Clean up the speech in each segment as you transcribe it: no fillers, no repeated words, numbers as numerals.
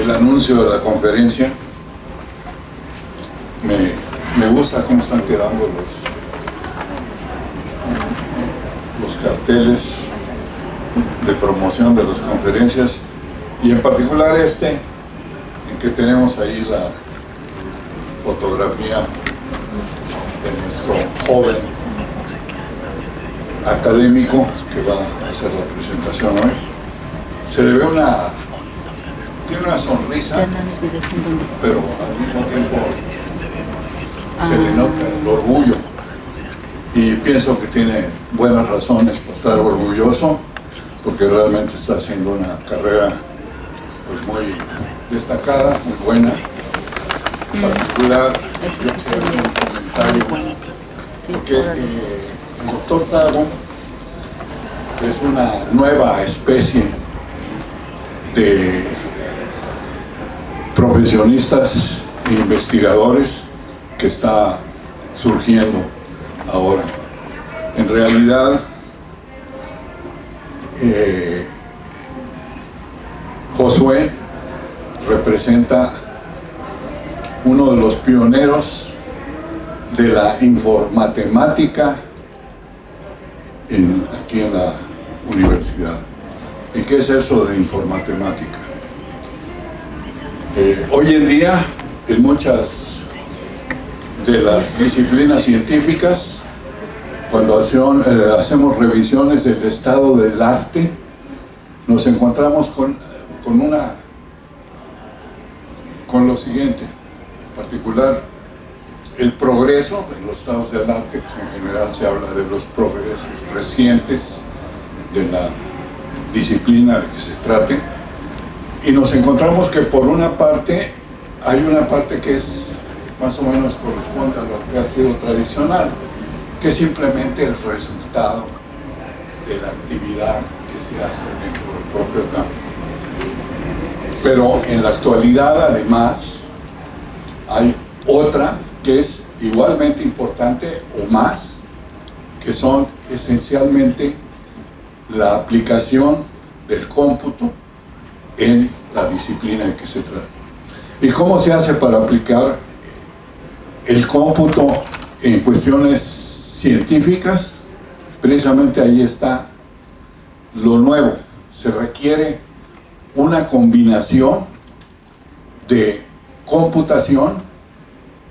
el anuncio de la conferencia. Me gusta cómo están quedando los carteles de promoción de las conferencias, y en particular en que tenemos ahí la fotografía de nuestro joven académico que va a hacer la presentación hoy. Se le ve tiene una sonrisa, pero al mismo tiempo se le nota el orgullo, y pienso que tiene buenas razones para estar orgulloso, porque realmente está haciendo una carrera pues muy destacada, muy buena. En particular, yo quisiera hacer un comentario, porque el doctor Tago es una nueva especie de profesionistas e investigadores que está surgiendo ahora. En realidad, Josué representa uno de los pioneros de la informática aquí en la universidad. ¿Y qué es eso de informática? Hoy en día, en muchas de las disciplinas científicas, cuando hacemos revisiones del estado del arte, nos encontramos con lo siguiente, en particular el progreso en los estados del arte. Pues en general se habla de los progresos recientes de la disciplina de que se trate, y nos encontramos que por una parte hay una parte que es más o menos corresponde a lo que ha sido tradicional, que es simplemente el resultado de la actividad que se hace dentro del propio campo. Pero en la actualidad, además, hay otra que es igualmente importante o más, que son esencialmente la aplicación del cómputo en la disciplina de que se trata. ¿Y cómo se hace para aplicar el cómputo en cuestiones científicas? Precisamente ahí está lo nuevo. Se requiere una combinación de computación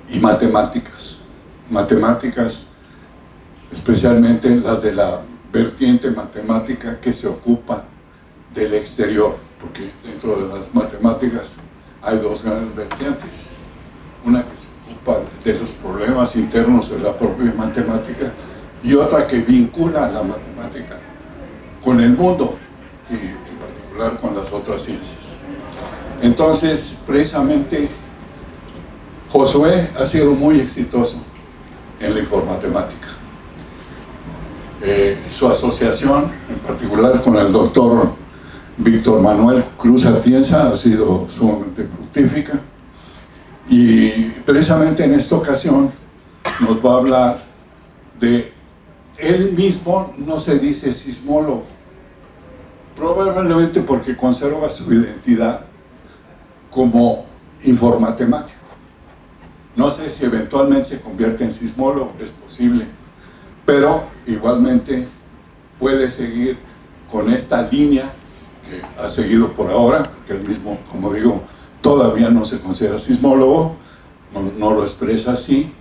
y matemáticas. Matemáticas, especialmente las de la vertiente matemática que se ocupa del exterior, porque dentro de las matemáticas hay dos grandes vertientes: una que se ocupa de los problemas internos de la propia matemática, y otra que vincula a la matemática con el mundo, y en particular con las otras ciencias. Entonces, precisamente, Josué ha sido muy exitoso en la informática. Su asociación, en particular con el doctor Víctor Manuel Cruz Atienza, ha sido sumamente fructífera, y precisamente en esta ocasión nos va a hablar de él mismo. No se dice sismólogo, probablemente porque conserva su identidad como informático. No sé si eventualmente se convierte en sismólogo, es posible, pero igualmente puede seguir con esta línea que ha seguido por ahora, porque él mismo, como digo, todavía no se considera sismólogo, no lo expresa así.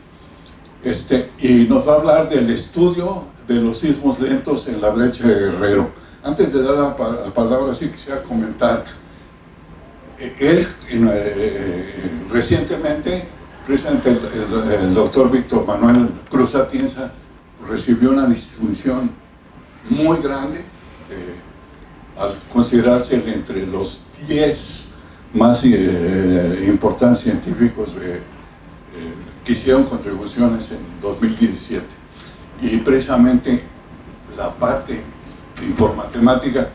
Y nos va a hablar del estudio de los sismos lentos en la brecha de Guerrero. Antes de dar la palabra, sí quisiera comentar, él recientemente, precisamente el doctor Víctor Manuel Cruz Atienza recibió una distinción muy grande, al considerarse entre los 10 más importantes científicos que hicieron contribuciones en 2017. Y precisamente la parte de informática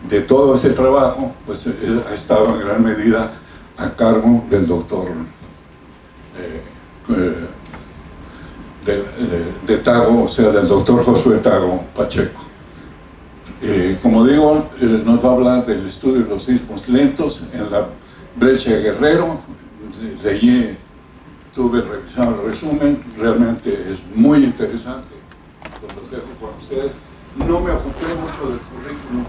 de todo ese trabajo pues ha estado en gran medida a cargo del doctor de Tago, o sea, del doctor Josué Tago Pacheco. Como digo, nos va a hablar del estudio de los sismos lentos en la brecha de Guerrero, leí, estuve revisando el resumen, realmente es muy interesante, pues los dejo con ustedes. No me ocupé mucho del currículum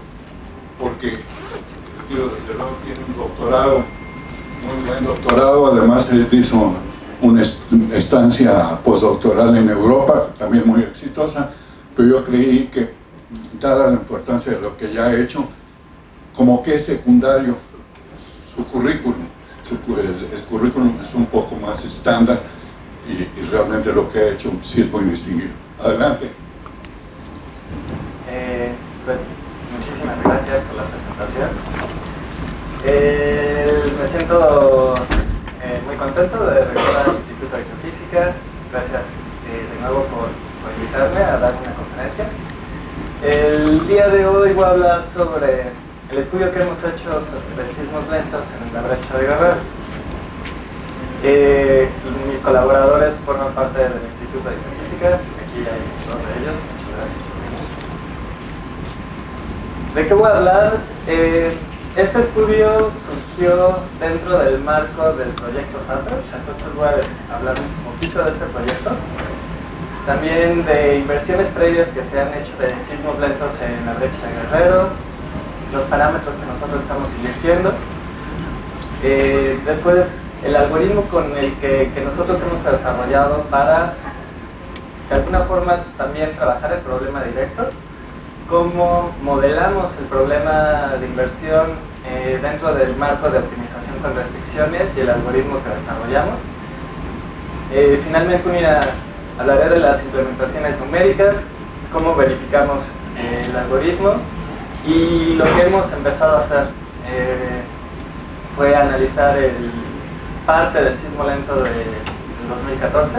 porque el tío desde luego tiene un doctorado, muy buen doctorado, además él hizo una estancia postdoctoral en Europa, también muy exitosa, pero yo creí que, dada la importancia de lo que ya ha hecho, como que es secundario su currículum. El currículum es un poco más estándar y realmente lo que ha hecho sí es muy distinguido. Adelante. Pues muchísimas gracias por la presentación. Me siento muy contento de regresar al Instituto de Geofísica. Gracias de nuevo por invitarme a dar una conferencia. El día de hoy voy a hablar sobre el estudio que hemos hecho sobre sismos lentos en la brecha de Guerrero. Mis colaboradores forman parte del Instituto de Geofísica. Aquí hay dos de ellos. Muchas gracias. ¿De qué voy a hablar? Este estudio surgió dentro del marco del proyecto SATREPS, entonces voy a hablar un poquito de este proyecto. También de inversiones previas que se han hecho de sismos lentos en la brecha de Guerrero, los parámetros que nosotros estamos invirtiendo. Después, el algoritmo con el que nosotros hemos desarrollado para, de alguna forma, también trabajar el problema directo. Cómo modelamos el problema de inversión dentro del marco de optimización con restricciones y el algoritmo que desarrollamos. Finalmente, hablaré de las implementaciones numéricas, cómo verificamos el algoritmo, y lo que hemos empezado a hacer fue analizar parte del sismo lento del 2014.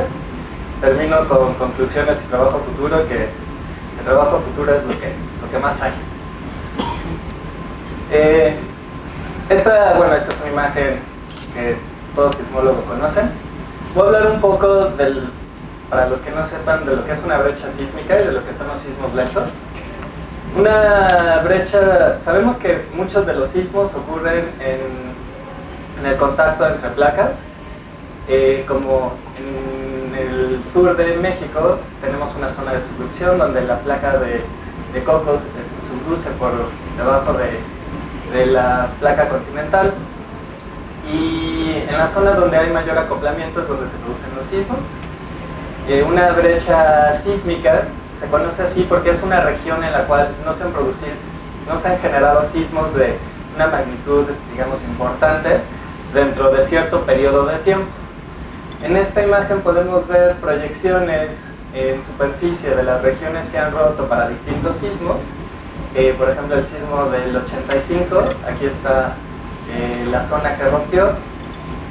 Termino con conclusiones y trabajo futuro, que el trabajo futuro es lo que más hay. Esta es una imagen que todos sismólogos conocen. Voy a hablar un poco para los que no sepan, de lo que es una brecha sísmica y de lo que son los sismos lentos. Una brecha, sabemos que muchos de los sismos ocurren en el contacto entre placas, como en el sur de México tenemos una zona de subducción donde la placa de Cocos subduce por debajo de la placa continental, y en la zona donde hay mayor acoplamiento es donde se producen los sismos. Una brecha sísmica se conoce así porque es una región en la cual no se han generado sismos de una magnitud, digamos, importante dentro de cierto periodo de tiempo. En esta imagen podemos ver proyecciones en superficie de las regiones que han roto para distintos sismos. Por ejemplo, el sismo del 85, aquí está la zona que rompió,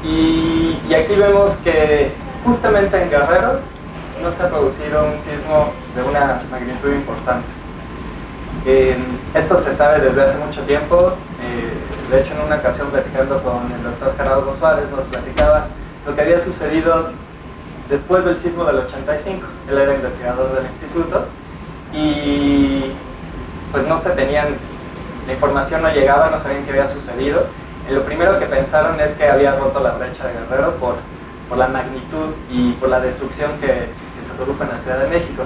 y aquí vemos que justamente en Guerrero no se ha producido un sismo de una magnitud importante. Esto se sabe desde hace mucho tiempo. De hecho, en una ocasión, platicando con el doctor Gerardo Suárez, nos platicaba lo que había sucedido después del sismo del 85. Él era investigador del instituto y pues no se tenían, la información no llegaba, no sabían qué había sucedido. Lo primero que pensaron es que había roto la brecha de Guerrero por la magnitud y por la destrucción que se produjo en la Ciudad de México.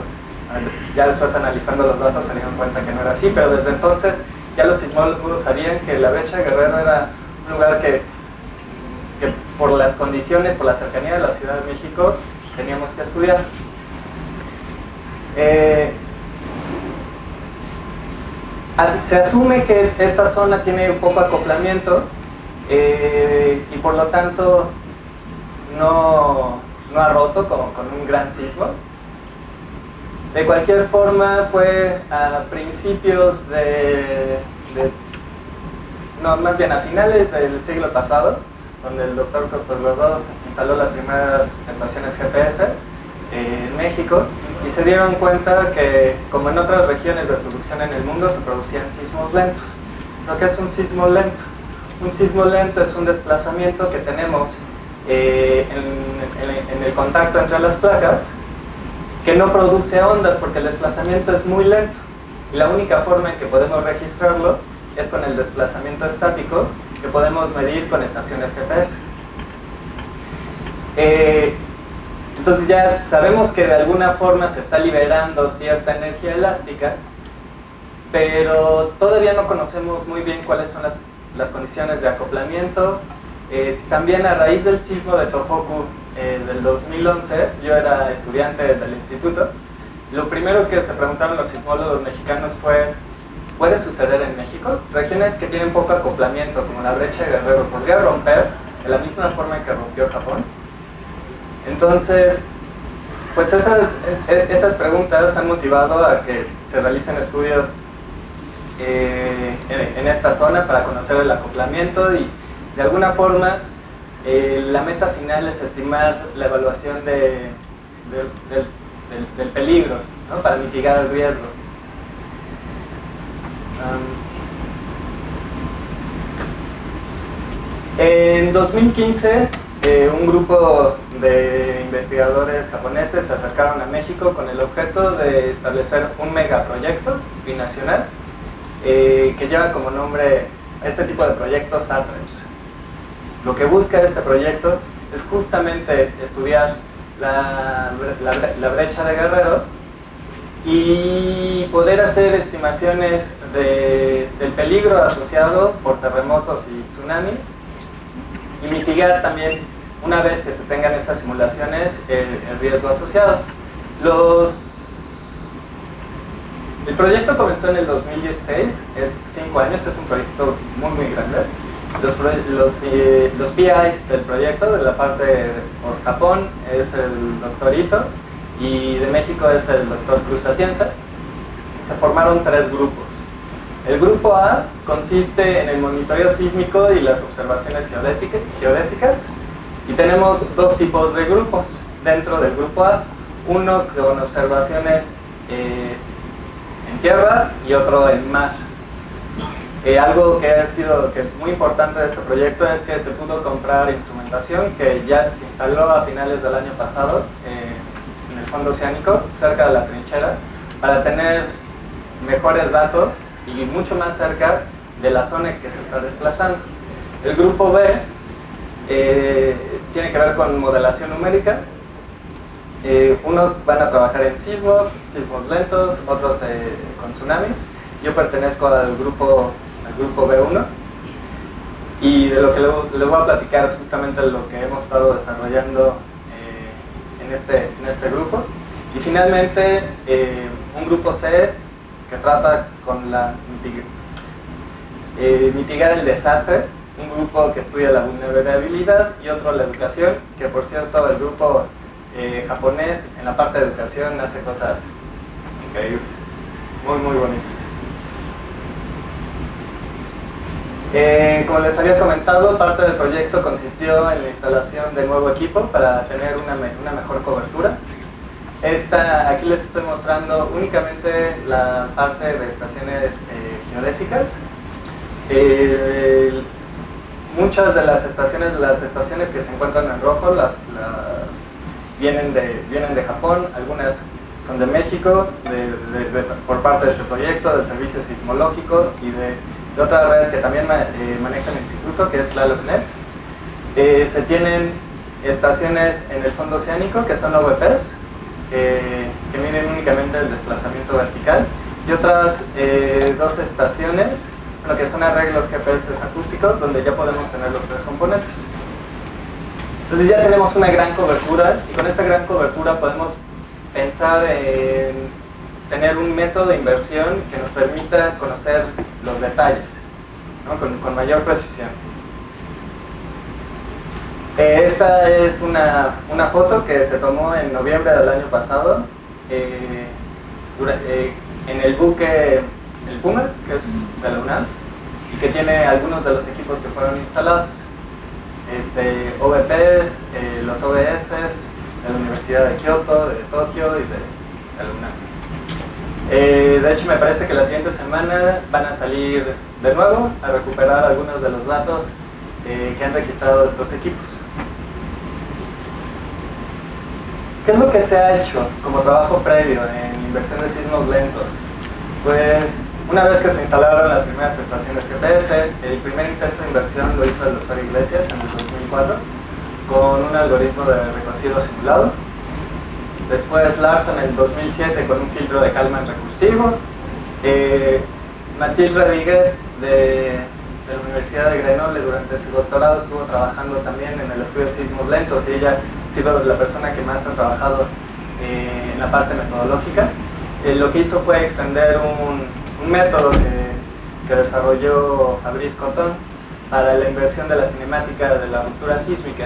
Ya después, analizando los datos, se dieron cuenta que no era así, pero desde entonces ya los sismólogos sabían que la brecha de Guerrero era un lugar que por las condiciones, por la cercanía de la Ciudad de México, teníamos que estudiar. Se asume que esta zona tiene un poco acoplamiento y por lo tanto no ha roto con un gran sismo. De cualquier forma, fue a principios más bien a finales del siglo pasado, donde el doctor Costas-Godó instaló las primeras estaciones GPS en México, y se dieron cuenta que, como en otras regiones de subducción en el mundo, se producían sismos lentos. ¿Lo que es un sismo lento? Un sismo lento es un desplazamiento que tenemos en el contacto entre las placas, que no produce ondas porque el desplazamiento es muy lento, y la única forma en que podemos registrarlo es con el desplazamiento estático, que podemos medir con estaciones GPS. Entonces ya sabemos que de alguna forma se está liberando cierta energía elástica, pero todavía no conocemos muy bien cuáles son las condiciones de acoplamiento. También a raíz del sismo de Tohoku del 2011, yo era estudiante del instituto, lo primero que se preguntaron los sismólogos mexicanos fue: ¿puede suceder en México? Regiones que tienen poco acoplamiento, como la brecha de Guerrero, ¿podría romper de la misma forma en que rompió Japón? Entonces, pues esas preguntas han motivado a que se realicen estudios en esta zona para conocer el acoplamiento, y de alguna forma la meta final es estimar la evaluación del peligro, ¿no? Para mitigar el riesgo. En 2015, un grupo de investigadores japoneses se acercaron a México con el objeto de establecer un megaproyecto binacional que lleva como nombre este tipo de proyectos SATREPS. Lo que busca este proyecto es justamente estudiar la brecha de Guerrero y poder hacer estimaciones del peligro asociado por terremotos y tsunamis, y mitigar también, una vez que se tengan estas simulaciones, el riesgo asociado. El proyecto comenzó en el 2016, es 5 años, es un proyecto muy grande. Los PIs del proyecto, de la parte por Japón, es el doctor Ito, y de México es el doctor Cruz Atienza. Se formaron 3 grupos. El grupo A consiste en el monitoreo sísmico y las observaciones geodésicas, y tenemos 2 tipos de grupos dentro del grupo A: uno con observaciones en tierra y otro en mar. Algo que es muy importante de este proyecto es que se pudo comprar instrumentación que ya se instaló a finales del año pasado en el fondo oceánico, cerca de la trinchera, para tener mejores datos y mucho más cerca de la zona que se está desplazando. El grupo B tiene que ver con modelación numérica. Unos van a trabajar en sismos lentos, otros con tsunamis. Yo pertenezco al grupo B1, y de lo que le voy a platicar es justamente lo que hemos estado desarrollando en este grupo. Y finalmente un grupo C que trata con mitigar el desastre, un grupo que estudia la vulnerabilidad, y otro la educación, que por cierto el grupo japonés en la parte de educación hace cosas increíbles, muy bonitas. Como les había comentado, parte del proyecto consistió en la instalación de nuevo equipo para tener una mejor cobertura. Aquí les estoy mostrando únicamente la parte de estaciones geodésicas. Muchas de las estaciones que se encuentran en rojo vienen de Japón, algunas son de México, por parte de este proyecto, del servicio sismológico, y de otra red que también maneja el instituto, que es TlalocNet. Se tienen estaciones en el fondo oceánico, que son OVPs, que miden únicamente el desplazamiento vertical, y otras 2 estaciones, que son arreglos GPS acústicos, donde ya podemos tener los 3 componentes. Entonces ya tenemos una gran cobertura, y con esta gran cobertura podemos pensar en tener un método de inversión que nos permita conocer los detalles, ¿no? con mayor precisión. Esta es una foto que se tomó en noviembre del año pasado en el buque el Puma, que es de la UNAM, y que tiene algunos de los equipos que fueron instalados. OVPs, los OBS de la Universidad de Kioto, de Tokio y de la UNAM. De hecho, me parece que la siguiente semana van a salir de nuevo a recuperar algunos de los datos que han registrado estos equipos. ¿Qué es lo que se ha hecho como trabajo previo en inversión de sismos lentos? Pues Una vez que se instalaron las primeras estaciones GPS, el primer intento de inversión lo hizo el doctor Iglesias en el 2004 con un algoritmo de recocido simulado. Después Larson en el 2007 con un filtro de Kalman recursivo. Mathilde Radiguet de la Universidad de Grenoble durante su doctorado estuvo trabajando también en el estudio de sismos lentos y ella ha sido la persona que más ha trabajado en la parte metodológica. Lo que hizo fue extender un método que desarrolló Fabrice Cotton para la inversión de la cinemática de la ruptura sísmica.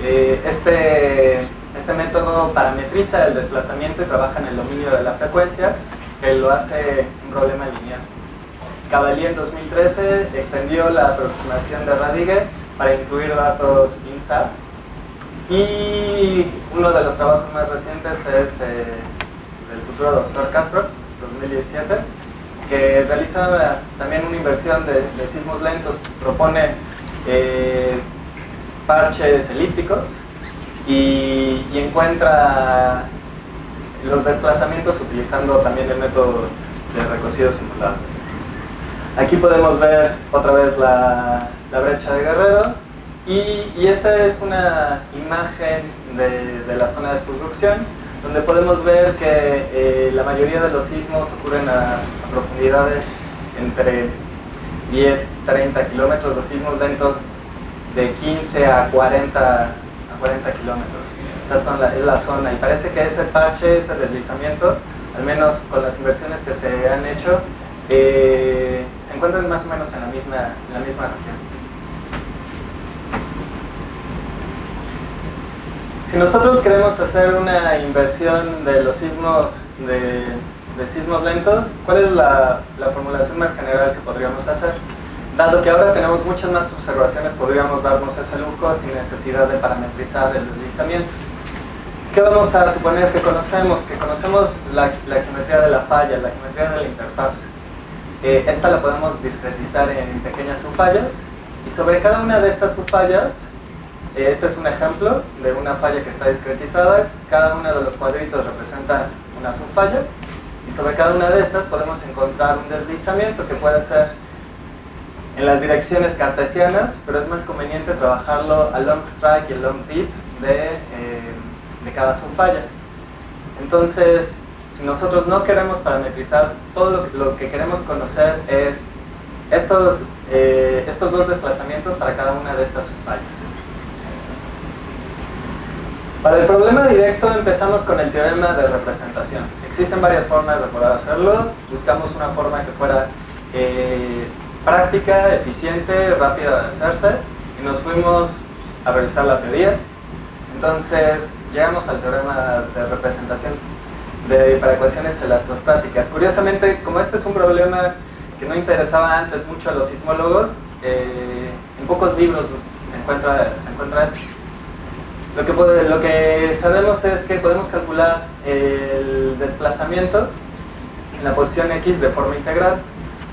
Este método parametriza el desplazamiento y trabaja en el dominio de la frecuencia, que lo hace un problema lineal. Cavalier en 2013 extendió la aproximación de Radiguet para incluir datos INSAT, y uno de los trabajos más recientes es del futuro doctor Castro, 2017, que realiza también una inversión de sismos lentos, propone parches elípticos y encuentra los desplazamientos utilizando también el método de recocido simulado. Aquí podemos ver otra vez la brecha de Guerrero y esta es una imagen de la zona de subducción, donde podemos ver que la mayoría de los sismos ocurren a profundidades entre 10-30 kilómetros, los sismos lentos de 15 a 40 kilómetros. Esta es la zona, y parece que ese parche, ese deslizamiento, al menos con las inversiones que se han hecho, se encuentran más o menos en la misma región. Si nosotros queremos hacer una inversión de los sismos de sismos lentos, ¿cuál es la formulación más general que podríamos hacer? Dado que ahora tenemos muchas más observaciones, podríamos darnos ese lujo sin necesidad de parametrizar el deslizamiento. ¿Qué vamos a suponer que conocemos? Que conocemos la geometría de la falla, la geometría de la interfaz. Esta la podemos discretizar en pequeñas subfallas, y sobre cada una de estas subfallas, este es un ejemplo de una falla que está discretizada, cada uno de los cuadritos representa una subfalla, y sobre cada una de estas podemos encontrar un deslizamiento que puede ser en las direcciones cartesianas, pero es más conveniente trabajarlo a long strike y a long dip de cada subfalla. Entonces, si nosotros no queremos parametrizar, todo lo que queremos conocer es estos dos desplazamientos para cada una de estas subfallas. Para el problema directo empezamos con el teorema de representación. Existen varias formas de poder hacerlo. Buscamos una forma que fuera práctica, eficiente, rápida de hacerse, y nos fuimos a revisar la teoría. Entonces llegamos al teorema de representación para ecuaciones electrostáticas. Curiosamente, como este es un problema que no interesaba antes mucho a los sismólogos, en pocos libros se encuentra esto. Lo que sabemos es que podemos calcular el desplazamiento en la posición X de forma integral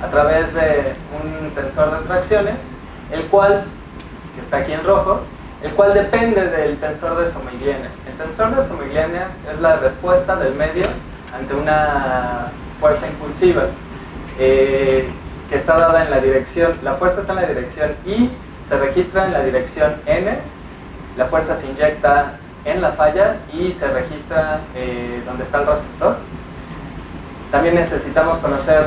a través de un tensor de tracciones, el cual, que está aquí en rojo, el cual depende del tensor de Somogyenia. El tensor de Somogyenia es la respuesta del medio ante una fuerza impulsiva que está dada en la dirección, la fuerza está en la dirección Y, se registra en la dirección N, la fuerza se inyecta en la falla y se registra donde está el receptor. También necesitamos conocer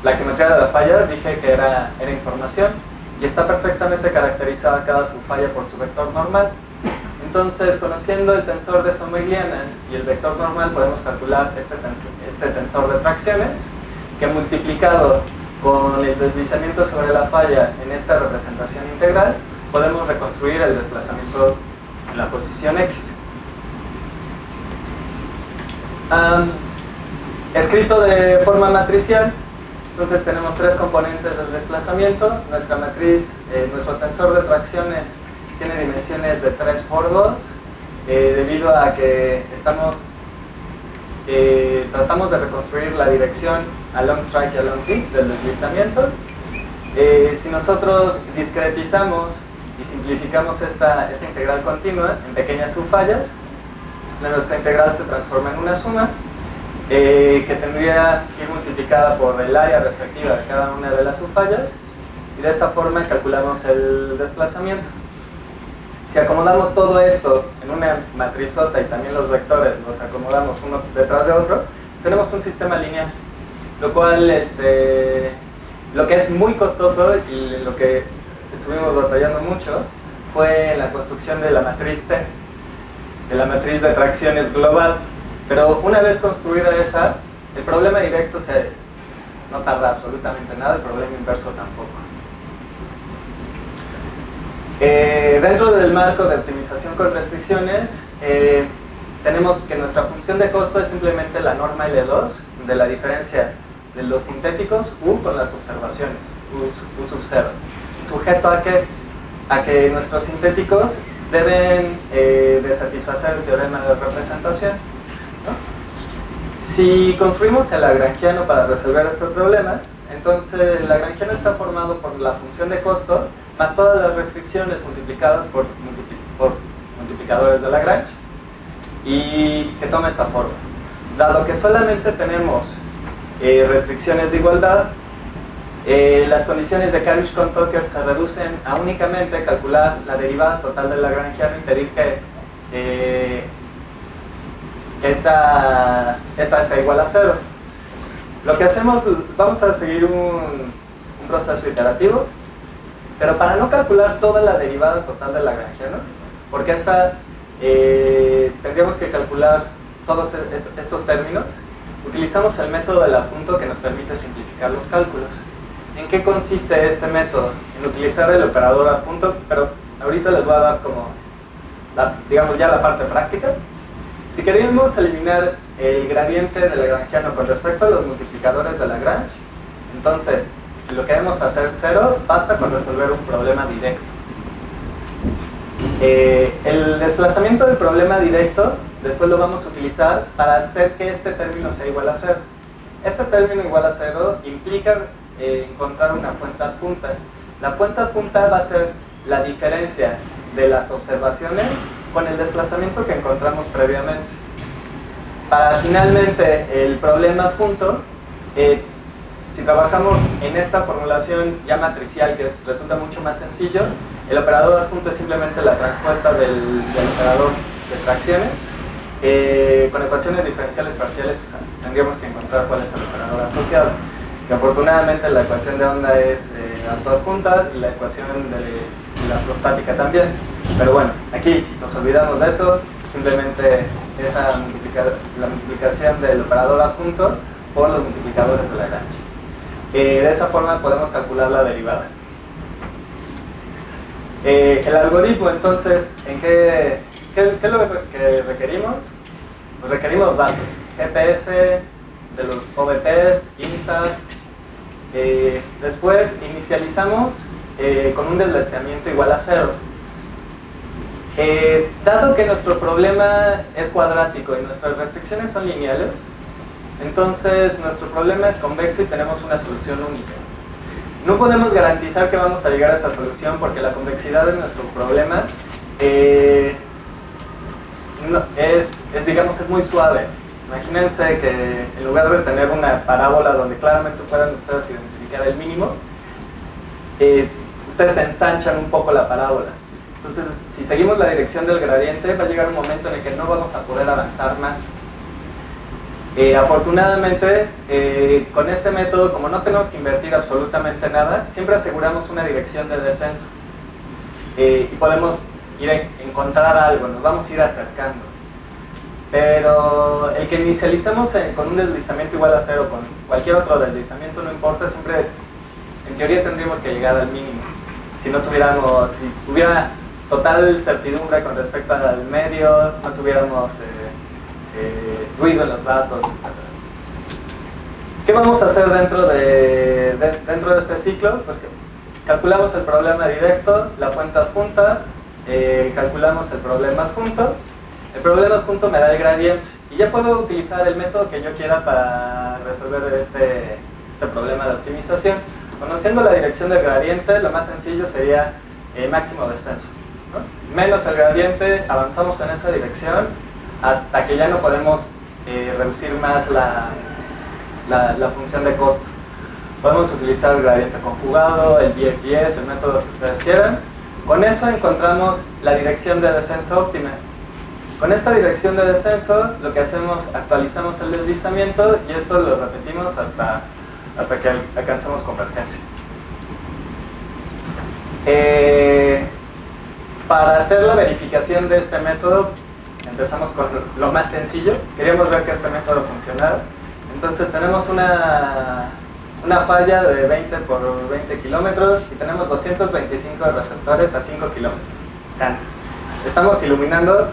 la geometría de la falla, dije que era información, y está perfectamente caracterizada cada subfalla por su vector normal. Entonces, conociendo el tensor de Somogyenia y el vector normal, podemos calcular este tensor de tracciones, que multiplicado con el deslizamiento sobre la falla en esta representación integral, podemos reconstruir el desplazamiento en la posición X. Escrito de forma matricial, entonces tenemos tres componentes del desplazamiento. Nuestra matriz, nuestro tensor de tracciones tiene dimensiones de 3 por 2, debido a que tratamos de reconstruir la dirección a long strike y a long dip del deslizamiento. Si nosotros discretizamos y simplificamos esta integral continua en pequeñas subfallas, nuestra integral se transforma en una suma. que tendría que ir multiplicada por el área respectiva de cada una de las subfallas, y de esta forma calculamos el desplazamiento. Si acomodamos todo esto en una matrizota y también los vectores los acomodamos uno detrás de otro, tenemos un sistema lineal, lo cual lo que es muy costoso y lo que estuvimos batallando mucho fue la construcción de la matriz T, de la matriz de tracciones global. Pero una vez construida esa, el problema directo no tarda absolutamente nada, el problema inverso tampoco. Dentro del marco de optimización con restricciones, tenemos que nuestra función de costo es simplemente la norma L2 de la diferencia de los sintéticos U con las observaciones, U sub 0, sujeto a que nuestros sintéticos deben de satisfacer el teorema de representación, ¿no? Si construimos el lagrangiano para resolver este problema, entonces el lagrangiano está formado por la función de costo más todas las restricciones multiplicadas por multiplicadores de Lagrange, y que toma esta forma. Dado que solamente tenemos restricciones de igualdad, las condiciones de Kariush-Cohn-Tucker se reducen a únicamente calcular la derivada total del lagrangiano y pedir que esta sea igual a 0. Lo que hacemos, vamos a seguir un proceso iterativo, pero para no calcular toda la derivada total del lagrangiano, porque tendríamos que calcular todos estos términos, utilizamos el método del adjunto que nos permite simplificar los cálculos. ¿En qué consiste este método? En utilizar el operador adjunto, pero ahorita les voy a dar como, digamos, ya la parte práctica. Si queremos eliminar el gradiente del lagrangiano con respecto a los multiplicadores de Lagrange, entonces, si lo queremos hacer 0, basta con resolver un problema directo. El desplazamiento del problema directo, después lo vamos a utilizar para hacer que este término sea igual a 0. Este término igual a 0 implica encontrar una fuente adjunta. La fuente adjunta va a ser la diferencia de las observaciones con el desplazamiento que encontramos previamente. Para finalmente el problema adjunto, si trabajamos en esta formulación ya matricial, que resulta mucho más sencillo, el operador adjunto es simplemente la transpuesta del operador de tracciones. Con ecuaciones diferenciales parciales pues, tendríamos que encontrar cuál es el operador asociado, que afortunadamente la ecuación de onda es autoadjunta y la ecuación de la prostática también. Pero bueno, aquí nos olvidamos de eso, simplemente la multiplicación del operador adjunto por los multiplicadores de Lagrange. De esa forma podemos calcular la derivada. El algoritmo, entonces, ¿qué es lo que requerimos? Pues requerimos datos, GPS, de los OVPs, INSA. Después inicializamos con un deslizamiento igual a 0. Dado que nuestro problema es cuadrático y nuestras restricciones son lineales, entonces nuestro problema es convexo y tenemos una solución única. No podemos garantizar que vamos a llegar a esa solución porque la convexidad de nuestro problema digamos, es muy suave. Imagínense que en lugar de tener una parábola donde claramente puedan ustedes identificar el mínimo, ustedes ensanchan un poco la parábola. Entonces, si seguimos la dirección del gradiente, va a llegar un momento en el que no vamos a poder avanzar más. Afortunadamente, con este método, como no tenemos que invertir absolutamente nada, siempre aseguramos una dirección de descenso. Y podemos ir a encontrar algo, nos vamos a ir acercando. Pero el que inicialicemos con un deslizamiento igual a 0, con cualquier otro deslizamiento, no importa, siempre, en teoría, tendríamos que llegar al mínimo. Si tuviera total certidumbre con respecto al medio, no tuviéramos ruido en los datos, etc. ¿Qué vamos a hacer dentro de este ciclo? Pues que calculamos el problema directo, la fuente adjunta, calculamos el problema adjunto. El problema adjunto me da el gradiente y ya puedo utilizar el método que yo quiera para resolver este problema de optimización. Conociendo la dirección del gradiente, lo más sencillo sería máximo descenso, ¿no? Menos el gradiente, avanzamos en esa dirección hasta que ya no podemos reducir más la función de costo. Podemos utilizar el gradiente conjugado, el BFGS, el método que ustedes quieran. Con eso encontramos la dirección de descenso óptima. Con esta dirección de descenso, lo que hacemos, actualizamos el deslizamiento y esto lo repetimos hasta que alcancemos convergencia. Para hacer la verificación de este método, empezamos con lo más sencillo. Queríamos ver que este método funcionara. Entonces tenemos una falla de 20 por 20 kilómetros y tenemos 225 receptores a 5 kilómetros. O sea, estamos iluminando,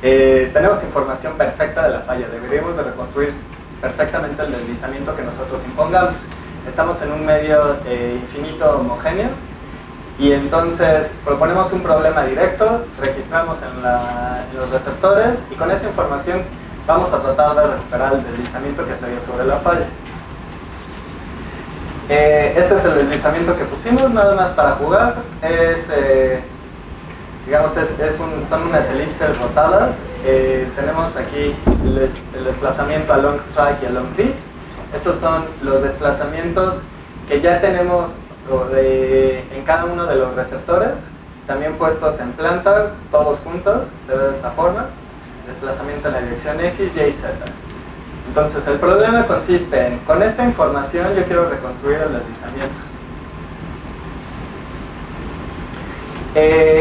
tenemos información perfecta de la falla. Deberíamos de reconstruir perfectamente el deslizamiento que nosotros impongamos. Estamos en un medio infinito homogéneo y entonces proponemos un problema directo, registramos en los receptores y con esa información vamos a tratar de recuperar el deslizamiento que se dio sobre la falla. Este es el deslizamiento que pusimos, nada más para jugar. Son unas elipses rotadas. Tenemos aquí el desplazamiento a long strike y a long dip. Estos son los desplazamientos que ya tenemos en cada uno de los receptores, también puestos en planta, todos juntos, se ve de esta forma. Desplazamiento en la dirección X, Y y Z. Entonces el problema consiste en, con esta información yo quiero reconstruir el deslizamiento.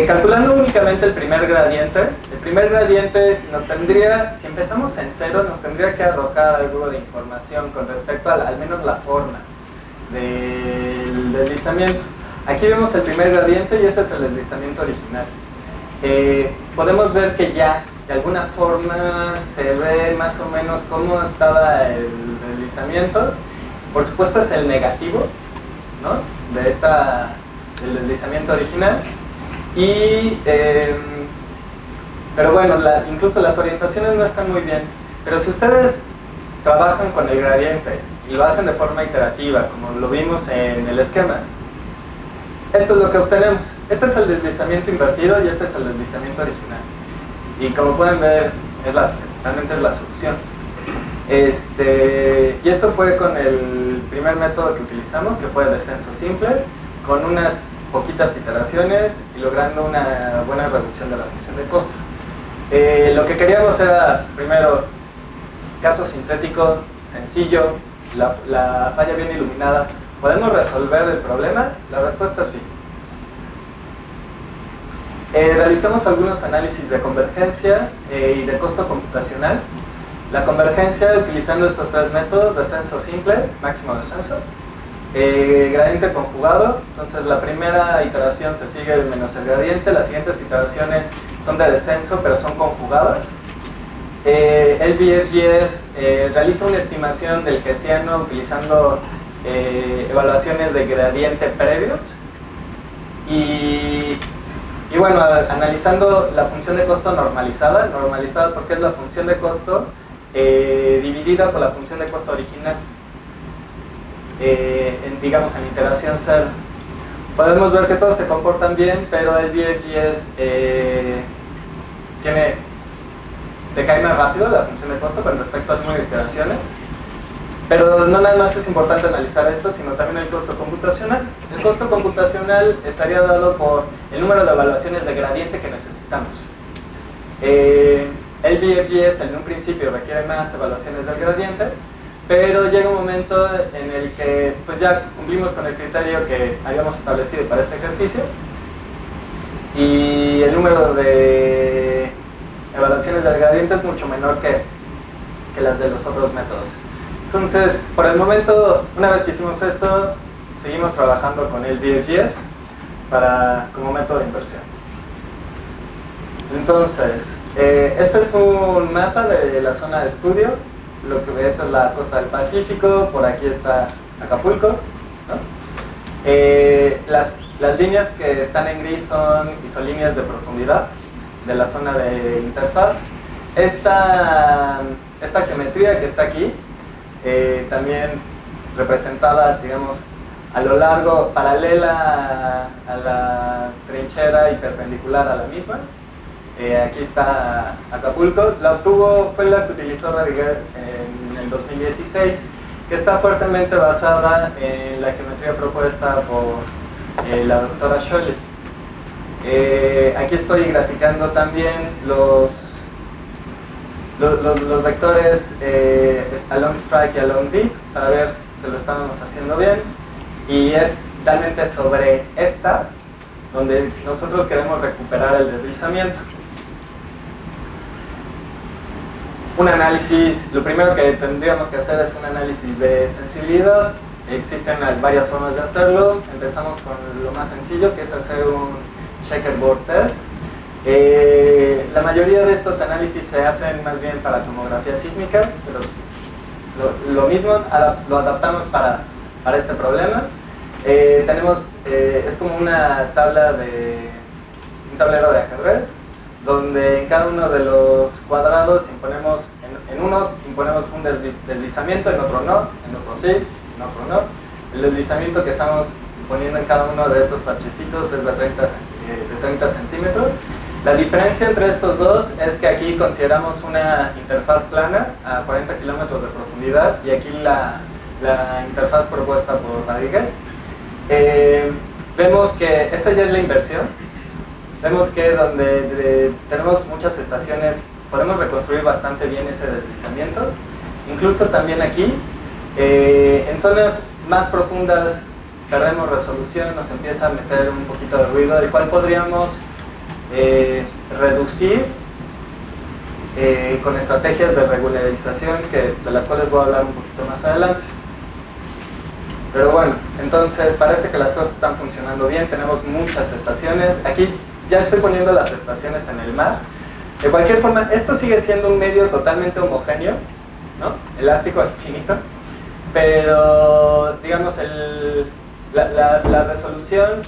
Calculando únicamente el primer gradiente nos tendría, si empezamos en cero, nos tendría que arrojar algo de información con respecto a al menos la forma del deslizamiento. Aquí vemos el primer gradiente y este es el deslizamiento original. Podemos ver que ya de alguna forma se ve más o menos cómo estaba el deslizamiento. Por supuesto es el negativo, ¿no?, del deslizamiento original. Pero bueno, incluso las orientaciones no están muy bien. Pero si ustedes trabajan con el gradiente y lo hacen de forma iterativa, como lo vimos en el esquema, esto es lo que obtenemos. Este es el deslizamiento invertido y este es el deslizamiento original. Y como pueden ver, realmente es la solución. Y esto fue con el primer método que utilizamos, que fue el descenso simple, con unas poquitas iteraciones y logrando una buena reducción de la función de costo. Lo que queríamos era, primero, caso sintético, sencillo, la falla bien iluminada. ¿Podemos resolver el problema? La respuesta es sí. Realizamos algunos análisis de convergencia y de costo computacional. La convergencia utilizando estos tres métodos: descenso simple, máximo descenso, gradiente conjugado. Entonces la primera iteración se sigue menos el gradiente, las siguientes iteraciones son de descenso pero son conjugadas. El BFGS realiza una estimación del hessiano utilizando evaluaciones de gradiente previos y bueno, analizando la función de costo normalizada porque es la función de costo dividida por la función de costo original, digamos en iteración 0. Podemos ver que todos se comportan bien, pero el BFGS decae más rápido la función de costo con respecto al número de iteraciones. Pero no nada más es importante analizar esto, sino también el costo computacional. El costo computacional estaría dado por el número de evaluaciones de gradiente que necesitamos. El BFGS en un principio requiere más evaluaciones del gradiente, pero llega un momento en el que pues ya cumplimos con el criterio que habíamos establecido para este ejercicio y el número de evaluaciones del gradiente es mucho menor que las de los otros métodos. Entonces, por el momento, una vez que hicimos esto, seguimos trabajando con el BFGS como método de inversión. Entonces, este es un mapa de la zona de estudio. Esta es la costa del Pacífico, por aquí está Acapulco, ¿no? Las líneas que están en gris son isolíneas de profundidad de la zona de interfaz. Esta geometría que está aquí, también representada, digamos, a lo largo, paralela a la trinchera y perpendicular a la misma. Aquí está Acapulco. La obtuvo, fue la que utilizó Radiger en el 2016, que está fuertemente basada en la geometría propuesta por la doctora Scholle. Aquí estoy graficando también los vectores along strike y along deep para ver que lo estamos haciendo bien, y es realmente sobre esta donde nosotros queremos recuperar el deslizamiento. Un análisis, lo primero que tendríamos que hacer es un análisis de sensibilidad. Existen varias formas de hacerlo. Empezamos con lo más sencillo, que es hacer un checkerboard test. La mayoría de estos análisis se hacen más bien para tomografía sísmica, pero lo mismo lo adaptamos para este problema. Es como una tabla un tablero de ajedrez, donde en cada uno de los cuadrados imponemos, en uno imponemos un deslizamiento, en otro no, en otro sí, en otro no. El deslizamiento que estamos poniendo en cada uno de estos parchecitos es de 30 centímetros. La diferencia entre estos dos es que aquí consideramos una interfaz plana a 40 kilómetros de profundidad, y aquí la interfaz propuesta por Radiger. Vemos que esta ya es la inversión. Vemos que donde tenemos muchas estaciones podemos reconstruir bastante bien ese deslizamiento. Incluso también aquí, en zonas más profundas perdemos resolución, nos empieza a meter un poquito de ruido, el cual podríamos reducir con estrategias de regularización, de las cuales voy a hablar un poquito más adelante. Pero bueno, entonces parece que las cosas están funcionando bien, tenemos muchas estaciones. Aquí ya estoy poniendo las estaciones en el mar. De cualquier forma, esto sigue siendo un medio totalmente homogéneo, ¿no? Elástico al infinito, pero digamos la resolución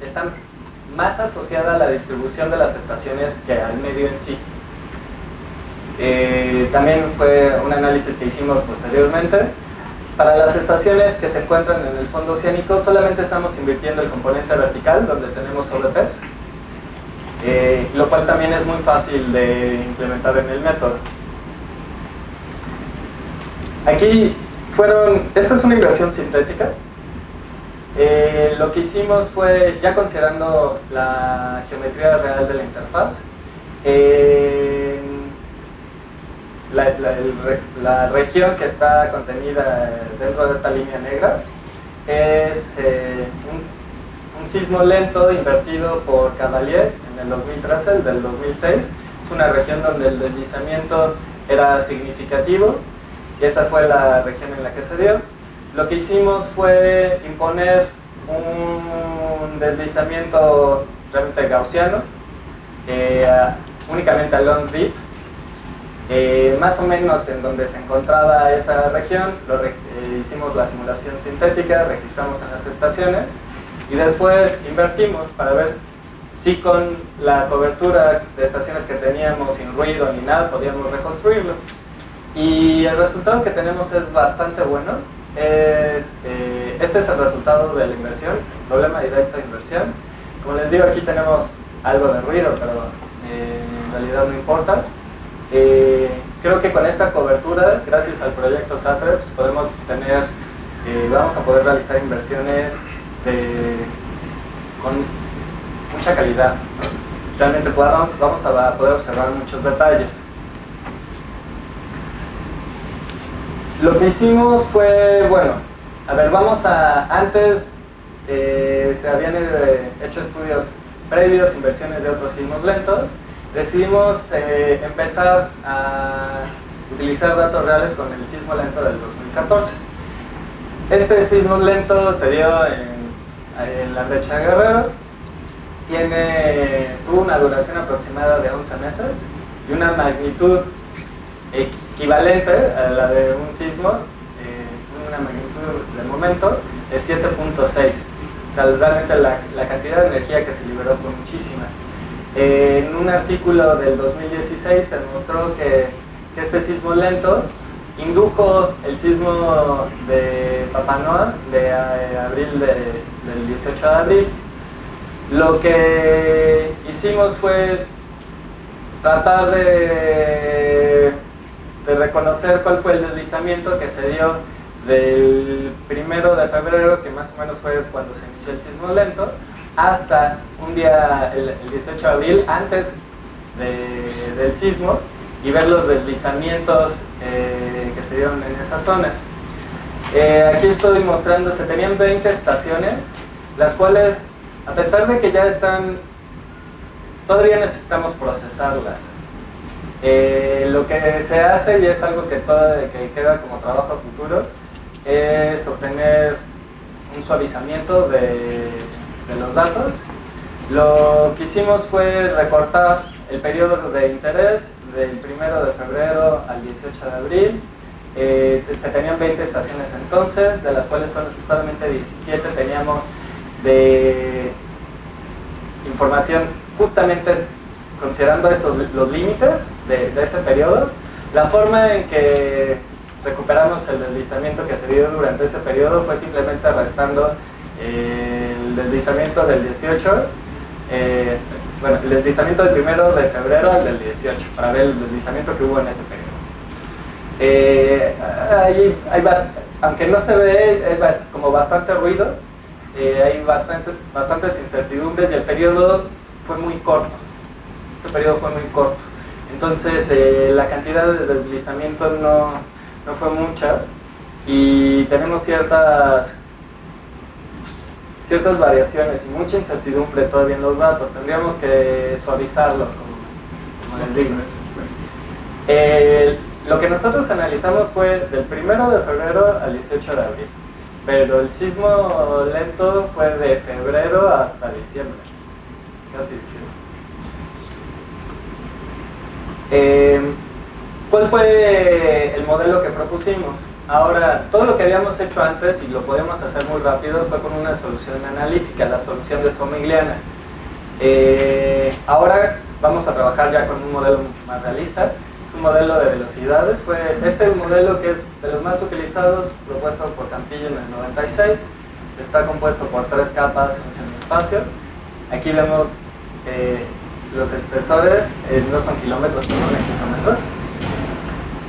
está más asociada a la distribución de las estaciones que al medio en sí. También fue un análisis que hicimos posteriormente. Para las estaciones que se encuentran en el fondo oceánico, solamente estamos invirtiendo el componente vertical, donde tenemos sobrepes, lo cual también es muy fácil de implementar en el método. Aquí esta es una inversión sintética. Lo que hicimos fue, ya considerando la geometría real de la interfaz, la región que está contenida dentro de esta línea negra es un sismo lento invertido por Cavalier en el 2013, el del 2006. Es una región donde el deslizamiento era significativo, y esta fue la región en la que se dio. Lo que hicimos fue imponer un deslizamiento realmente gaussiano, únicamente a long deep, más o menos en donde se encontraba esa región. Hicimos la simulación sintética, registramos en las estaciones, y después invertimos para ver si con la cobertura de estaciones que teníamos, sin ruido ni nada, podíamos reconstruirlo. Y el resultado que tenemos es bastante bueno. Este es el resultado de la inversión, el problema directo de inversión. Como les digo, aquí tenemos algo de ruido, pero en realidad no importa. Creo que con esta cobertura, gracias al proyecto SATREPS, vamos a poder realizar inversiones con mucha calidad, ¿no? Realmente vamos a poder observar muchos detalles. Lo que hicimos fue, bueno, antes se habían hecho estudios previos, inversiones de otros sismos lentos. Decidimos empezar a utilizar datos reales con el sismo lento del 2014. Este sismo lento se dio en la brecha de Guerrero. Tuvo una duración aproximada de 11 meses y una magnitud equivalente a la de un sismo, una magnitud del momento de 7.6. O sea, realmente la cantidad de energía que se liberó fue muchísima. En un artículo del 2016 se demostró que este sismo lento indujo el sismo de Papanoa del 18 de abril. Lo que hicimos fue tratar de reconocer cuál fue el deslizamiento que se dio del 1 de febrero, que más o menos fue cuando se inició el sismo lento, hasta un día, el 18 de abril, antes del sismo, y ver los deslizamientos que se dieron en esa zona. Aquí estoy mostrando, se tenían 20 estaciones, las cuales, a pesar de que ya están, todavía necesitamos procesarlas. Lo que se hace, y es algo que queda como trabajo a futuro, es obtener un suavizamiento de los datos. Lo que hicimos fue recortar el periodo de interés del 1 de febrero al 18 de abril. Se tenían 20 estaciones entonces, de las cuales solamente 17 teníamos de información justamente considerando los límites de ese periodo. La forma en que recuperamos el deslizamiento que se dio durante ese periodo fue simplemente restando el deslizamiento del 18, el deslizamiento del 1 de febrero al del 18, para ver el deslizamiento que hubo en ese periodo. Aunque no se ve, hay como bastante ruido, hay bastantes incertidumbres, y el periodo fue muy corto. Este periodo fue muy corto, entonces la cantidad de deslizamiento no fue mucha, y tenemos ciertas variaciones y mucha incertidumbre todavía en los datos. Tendríamos que suavizarlo, como les digo. Lo que nosotros analizamos fue del 1 de febrero al 18 de abril, pero el sismo lento fue de febrero hasta diciembre, casi diciembre. ¿Cuál fue el modelo que propusimos? Ahora, todo lo que habíamos hecho antes, y lo podíamos hacer muy rápido, fue con una solución analítica, la solución de Somigliana. Ahora vamos a trabajar ya con un modelo mucho más realista, es un modelo de velocidades. Fue este modelo, que es de los más utilizados, propuesto por Campillo en el 96, está compuesto por 3 capas en el espacio. Aquí vemos los espesores, no son kilómetros, sino hectómetros.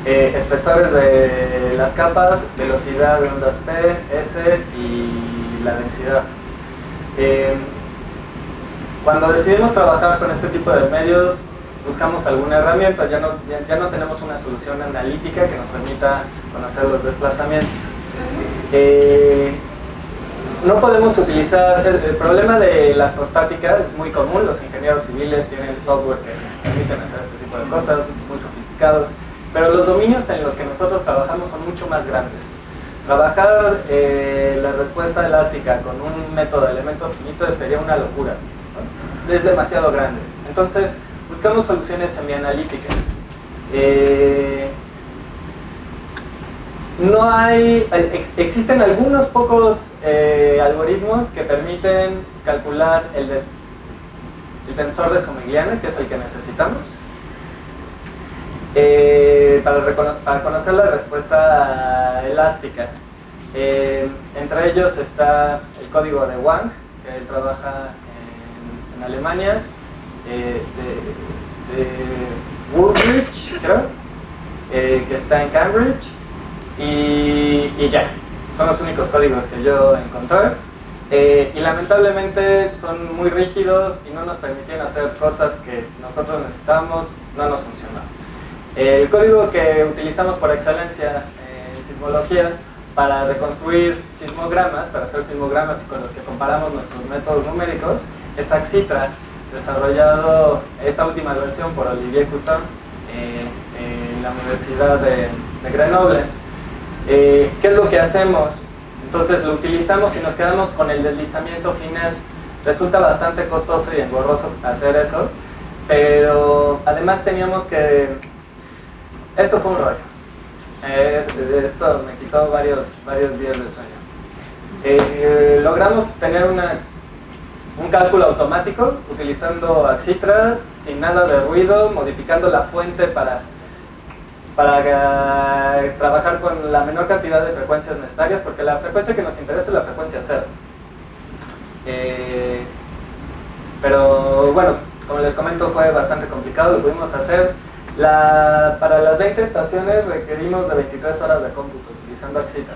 Espesores de las capas, velocidad de ondas P, S y la densidad. Cuando decidimos trabajar con este tipo de medios, buscamos alguna herramienta. Ya no tenemos una solución analítica que nos permita conocer los desplazamientos. No podemos utilizar, el problema de la astrostática es muy común. Los ingenieros civiles tienen software que permiten hacer este tipo de cosas, muy sofisticados, pero los dominios en los que nosotros trabajamos son mucho más grandes. Trabajar la respuesta elástica con un método de elementos finitos sería una locura, ¿no? Es demasiado grande. Entonces buscamos soluciones semianalíticas. Existen algunos pocos algoritmos que permiten calcular el tensor de Somigliana, que es el que necesitamos, para conocer la respuesta elástica. Entre ellos está el código de Wang, que él trabaja en Alemania, de Woolrich, creo, que está en Cambridge, y ya, son los únicos códigos que yo encontré. Y lamentablemente son muy rígidos y no nos permitían hacer cosas que nosotros necesitamos, no nos funcionó. El código que utilizamos por excelencia en sismología para reconstruir sismogramas, para hacer sismogramas y con los que comparamos nuestros métodos numéricos, es AXITRA, desarrollado esta última versión por Olivier Couton en la Universidad de Grenoble. ¿Qué es lo que hacemos? Entonces lo utilizamos y nos quedamos con el deslizamiento final. Resulta bastante costoso y engorroso hacer eso, pero además teníamos que... Esto fue un rollo. Esto me quitó varios días de sueño. Logramos tener un cálculo automático utilizando AXITRA, sin nada de ruido, modificando la fuente para trabajar con la menor cantidad de frecuencias necesarias, porque la frecuencia que nos interesa es la frecuencia cero. Pero bueno, como les comento, fue bastante complicado, lo pudimos hacer. Para las 20 estaciones requerimos de 23 horas de cómputo utilizando Axitra.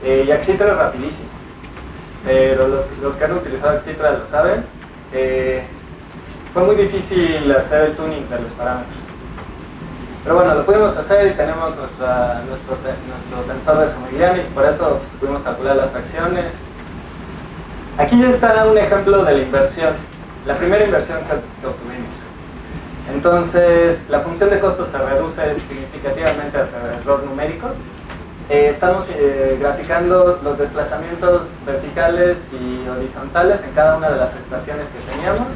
Y Axitra es rapidísimo, pero los que han utilizado Axitra lo saben. Fue muy difícil hacer el tuning de los parámetros. Pero bueno, lo pudimos hacer y tenemos nuestro tensor de Samoylian y por eso pudimos calcular las fracciones. Aquí ya está un ejemplo de la inversión, la primera inversión que obtuvimos. Entonces, la función de costo se reduce significativamente hasta el error numérico. Estamos graficando los desplazamientos verticales y horizontales en cada una de las estaciones que teníamos.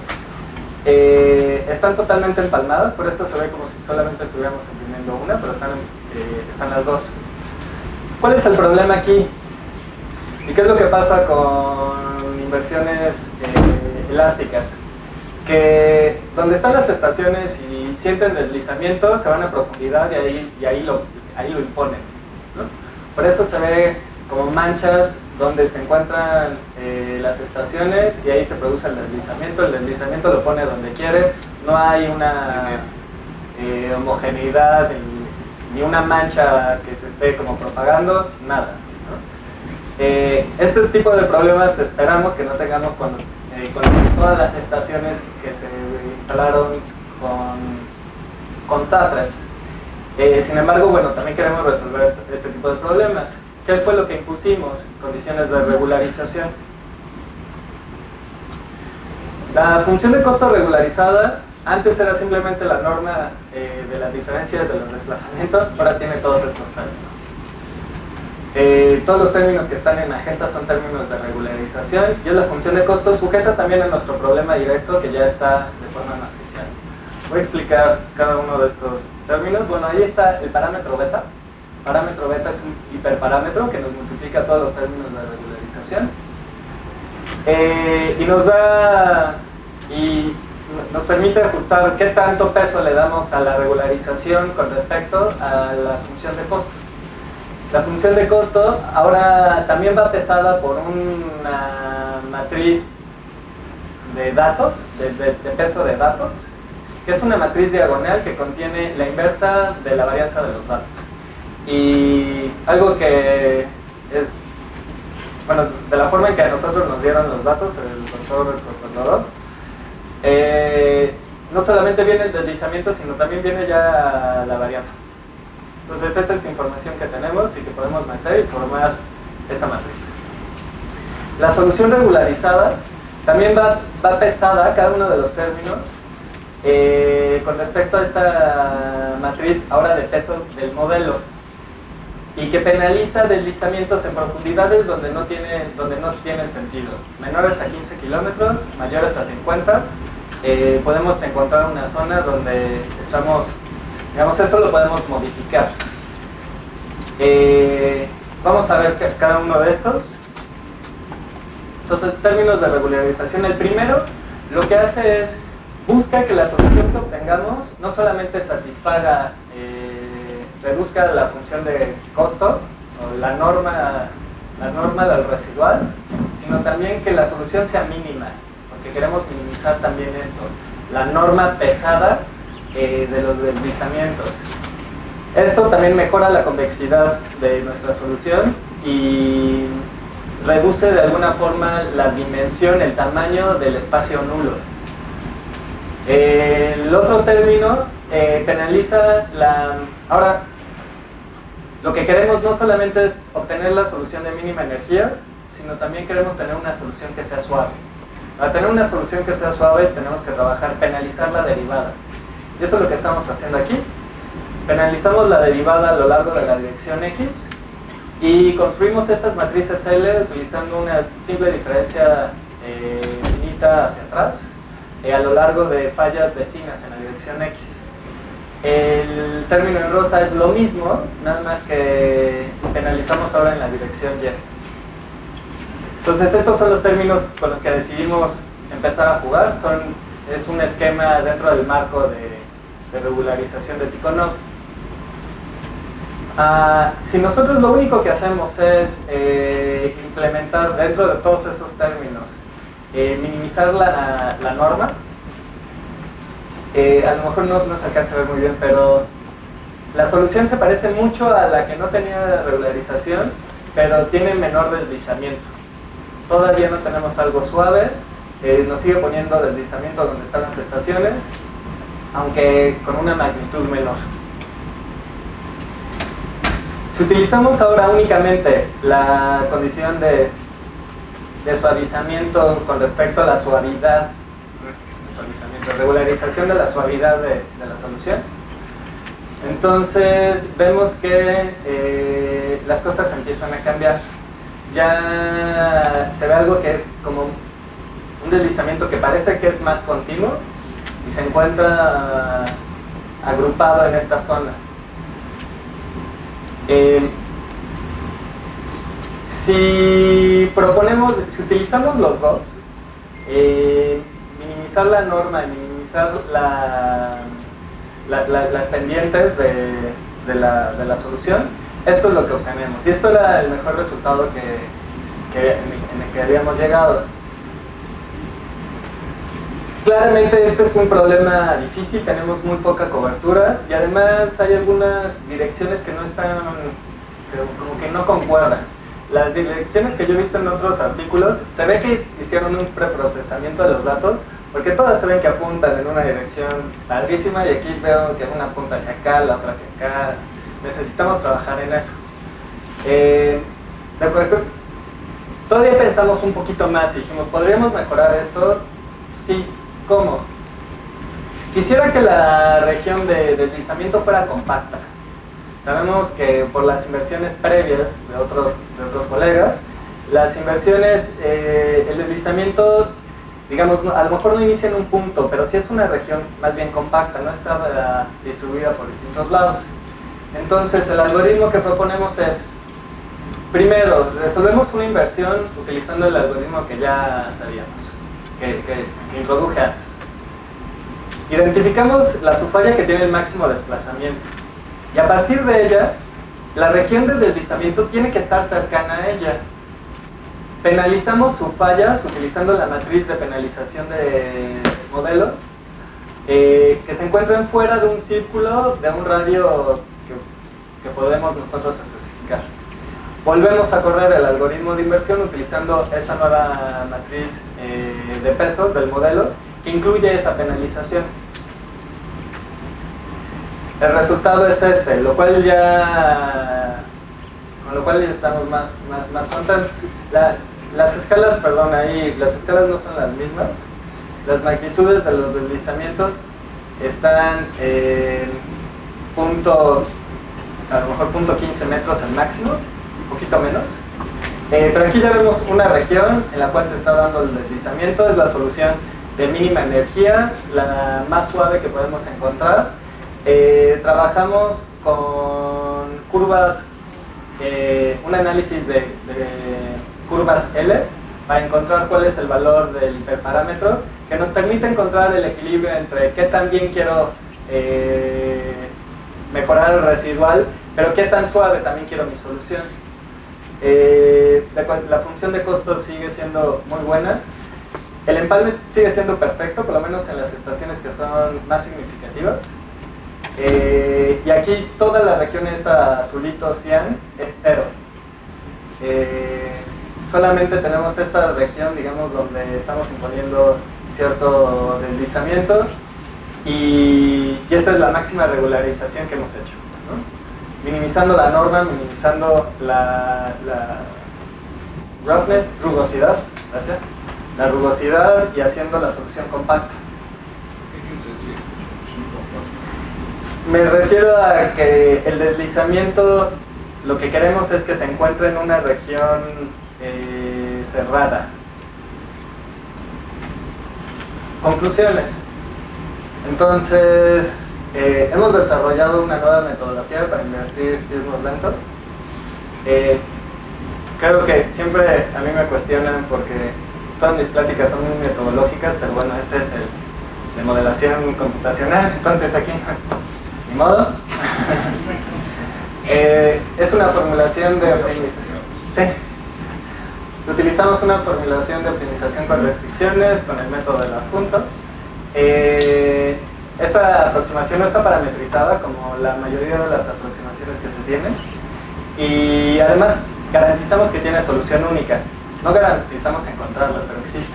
Están totalmente empalmadas, por eso se ve como si solamente estuviéramos imprimiendo una, pero están las dos. ¿Cuál es el problema aquí? ¿Y qué es lo que pasa con inversiones elásticas? Que donde están las estaciones y sienten deslizamiento, se van a profundidad y ahí lo imponen, ¿no? Por eso se ve como manchas donde se encuentran las estaciones y ahí se produce el deslizamiento lo pone donde quiere, no hay una homogeneidad ni una mancha que se esté como propagando, nada, ¿no? Este tipo de problemas esperamos que no tengamos con todas las estaciones que se instalaron con Sapreps. Sin embargo, bueno, también queremos resolver este tipo de problemas. ¿Qué fue lo que impusimos? Condiciones de regularización. La función de costo regularizada antes era simplemente la norma de las diferencias de los desplazamientos, ahora tiene todos estos términos. Todos los términos que están en magenta son términos de regularización y es la función de costo sujeta también a nuestro problema directo que ya está de forma matricial. Voy a explicar cada uno de estos términos. Bueno, ahí está el parámetro beta. Parámetro beta es un hiperparámetro que nos multiplica todos los términos de regularización y nos permite ajustar qué tanto peso le damos a la regularización con respecto a la función de costo. La función de costo ahora también va pesada por una matriz de datos, de peso de datos, que es una matriz diagonal que contiene la inversa de la varianza de los datos. Y algo que es, bueno, de la forma en que a nosotros nos dieron los datos, el doctor Constantador, no solamente viene el deslizamiento, sino también viene ya la varianza. Entonces esta es información que tenemos y que podemos meter y formar esta matriz. La solución regularizada también va pesada cada uno de los términos con respecto a esta matriz ahora de peso del modelo y que penaliza deslizamientos en profundidades donde no tiene sentido. Menores a 15 kilómetros, mayores a 50, podemos encontrar una zona donde estamos, digamos, esto lo podemos modificar. Vamos a ver cada uno de estos. Entonces, términos de regularización. El primero lo que hace es busca que la solución que obtengamos no solamente satisfaga, reduzca la función de costo o la norma del residual, sino también que la solución sea mínima, porque queremos minimizar también esto, la norma pesada de los deslizamientos. Esto también mejora la convexidad de nuestra solución y reduce de alguna forma la dimensión, el tamaño del espacio nulo. El otro término penaliza ahora, lo que queremos no solamente es obtener la solución de mínima energía, sino también queremos tener una solución que sea suave. Para tener una solución que sea suave tenemos que trabajar, penalizar la derivada. Y esto es lo que estamos haciendo aquí. Penalizamos la derivada a lo largo de la dirección X y construimos estas matrices L utilizando una simple diferencia finita hacia atrás a lo largo de fallas vecinas en la dirección X. El término en rosa es lo mismo, nada más que penalizamos ahora en la dirección Y. Entonces estos son los términos con los que decidimos empezar a jugar. Es un esquema dentro del marco de regularización de Tikhonov. Si nosotros lo único que hacemos es implementar dentro de todos esos términos, minimizar la norma, A lo mejor no se alcanza a ver muy bien, pero la solución se parece mucho a la que no tenía regularización, pero tiene menor deslizamiento. Todavía no tenemos algo suave, nos sigue poniendo deslizamiento donde están las estaciones, aunque con una magnitud menor. Si utilizamos ahora únicamente la condición de suavizamiento con respecto a la suavidad, regularización de la suavidad de la solución, entonces vemos que las cosas empiezan a cambiar. Ya se ve algo que es como un deslizamiento que parece que es más continuo y se encuentra agrupado en esta zona. Si utilizamos los dos, minimizar la norma y minimizar las pendientes de la solución, esto es lo que obtenemos. Y esto era el mejor resultado en el que habíamos llegado. Claramente este es un problema difícil, tenemos muy poca cobertura y además hay algunas direcciones que no están, como que no concuerdan. Las direcciones que yo he visto en otros artículos, se ve que hicieron un preprocesamiento de los datos, porque todas se ven que apuntan en una dirección padrísima y aquí veo que una apunta hacia acá, la otra hacia acá. Necesitamos trabajar en eso. De acuerdo. Todavía pensamos un poquito más y dijimos, ¿podríamos mejorar esto? Sí. ¿Cómo? Quisiera que la región de deslizamiento fuera compacta. Sabemos que por las inversiones previas de otros colegas, las inversiones, el deslizamiento, digamos, a lo mejor no inicia en un punto, pero sí es una región más bien compacta, no está distribuida por distintos lados. Entonces, el algoritmo que proponemos es, primero, resolvemos una inversión utilizando el algoritmo que ya sabíamos, que introduje antes. Identificamos la subfalla que tiene el máximo desplazamiento. Y a partir de ella, la región de deslizamiento tiene que estar cercana a ella. Penalizamos subfallas utilizando la matriz de penalización del modelo, que se encuentran fuera de un círculo de un radio que podemos nosotros especificar. Volvemos a correr el algoritmo de inversión utilizando esta nueva matriz de pesos del modelo que incluye esa penalización. El resultado es este, con lo cual ya estamos más contentos. Las escalas, perdón, ahí las escalas no son las mismas. Las magnitudes de los deslizamientos están en a lo mejor punto 15 metros el máximo, un poquito menos. Pero aquí ya vemos una región en la cual se está dando el deslizamiento, es la solución de mínima energía, la más suave que podemos encontrar. Trabajamos con curvas, un análisis de curvas L para encontrar cuál es el valor del hiperparámetro que nos permite encontrar el equilibrio entre qué tan bien quiero mejorar el residual, pero qué tan suave también quiero mi solución. La función de costo sigue siendo muy buena. El empalme sigue siendo perfecto, por lo menos en las estaciones que son más significativas. Y aquí toda la región esta azulito cian es cero. Solamente tenemos esta región, digamos, donde estamos imponiendo cierto deslizamiento y esta es la máxima regularización que hemos hecho, ¿no? Minimizando la norma, minimizando la roughness, rugosidad, gracias, la rugosidad y haciendo la solución compacta. Me refiero a que el deslizamiento, lo que queremos es que se encuentre en una región cerrada. Conclusiones. Entonces, hemos desarrollado una nueva metodología para invertir sismos lentos. Creo que siempre a mí me cuestionan porque todas mis pláticas son muy metodológicas, pero bueno, este es el de modelación computacional, entonces aquí, ni modo. Es una formulación de optimización. Sí. Utilizamos una formulación de optimización con restricciones, con el método del adjunto. Esta Esta aproximación no está parametrizada como la mayoría de las aproximaciones que se tienen, y además garantizamos que tiene solución única. No garantizamos encontrarla, pero existe.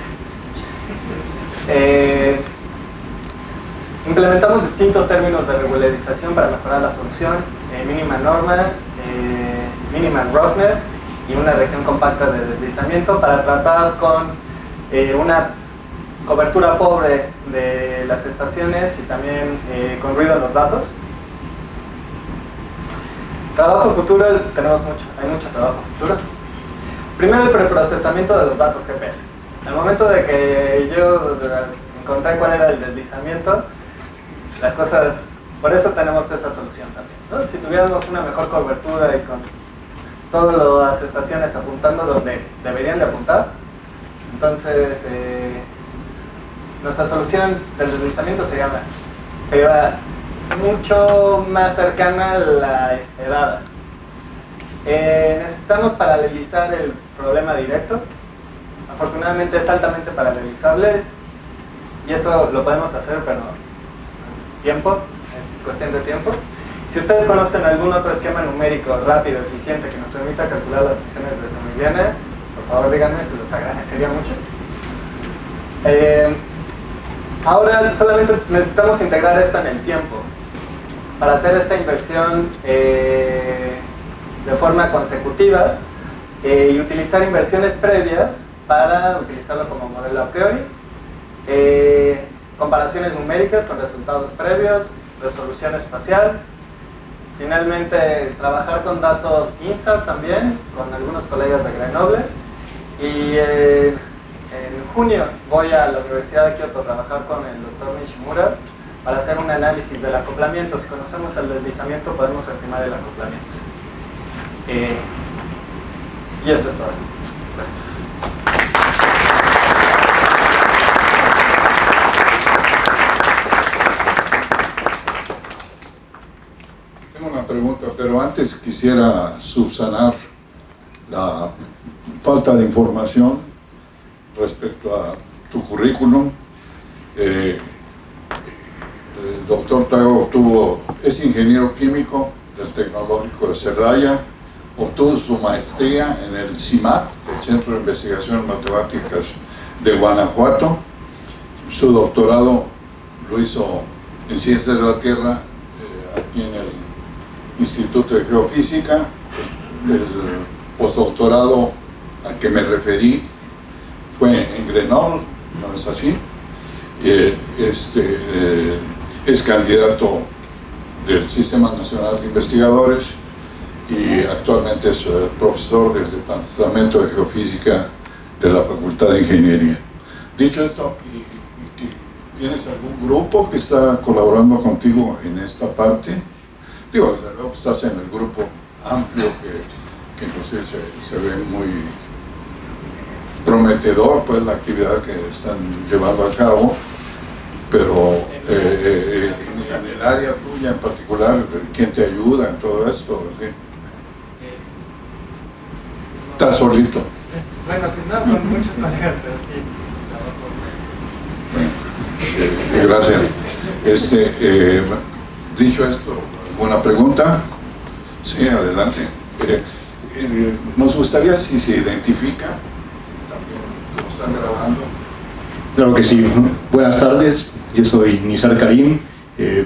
Implementamos distintos términos de regularización para mejorar la solución: mínima norma, minimal roughness y una región compacta de deslizamiento, para tratar con una cobertura pobre de las estaciones y también con ruido en los datos. Trabajo futuro, hay mucho trabajo futuro. Primero, el preprocesamiento de los datos GPS. Al momento de que yo encontré cuál era el deslizamiento, las cosas, por eso tenemos esa solución también, ¿no? Si tuviéramos una mejor cobertura y con todas las estaciones apuntando donde deberían de apuntar, entonces nuestra solución del deslizamiento sería mucho más cercana a la esperada. Necesitamos paralelizar el problema directo. Afortunadamente es altamente paralelizable, y eso lo podemos hacer, pero tiempo, es cuestión de tiempo. Si ustedes conocen algún otro esquema numérico rápido, eficiente, que nos permita calcular las funciones de Sommigliana, por favor díganme, se los agradecería mucho. Ahora solamente necesitamos integrar esto en el tiempo para hacer esta inversión de forma consecutiva, y utilizar inversiones previas para utilizarlo como modelo a priori, comparaciones numéricas con resultados previos, resolución espacial, finalmente trabajar con datos INSAR también, con algunos colegas de Grenoble, y en junio voy a la Universidad de Kioto a trabajar con el doctor Nishimura para hacer un análisis del acoplamiento. Si conocemos el deslizamiento, podemos estimar el acoplamiento. Y eso es todo. Gracias. Tengo una pregunta, pero antes quisiera subsanar la falta de información respecto a tu currículum. El doctor Tago es ingeniero químico del Tecnológico de Celaya, obtuvo su maestría en el CIMAT, el Centro de Investigaciones Matemáticas de Guanajuato. Su doctorado lo hizo en Ciencias de la Tierra, aquí en el Instituto de Geofísica. El postdoctorado al que me referí fue en Grenoble, ¿no es así? Es candidato del Sistema Nacional de Investigadores y actualmente es profesor del Departamento de Geofísica de la Facultad de Ingeniería. Dicho esto, ¿tienes algún grupo que está colaborando contigo en esta parte? Digo, desde luego estás en el grupo amplio que inclusive se ve muy prometedor, pues, la actividad que están llevando a cabo, pero en el área tuya en particular, ¿quién te ayuda en todo esto? ¿Sí? ¿Estás solito? Bueno, no, con muchos colegas, pero sí. Gracias. Dicho esto, ¿alguna pregunta? Sí, adelante. Nos gustaría, si se identifica, también lo están grabando. Claro que sí. Buenas tardes, yo soy Nizar Karim,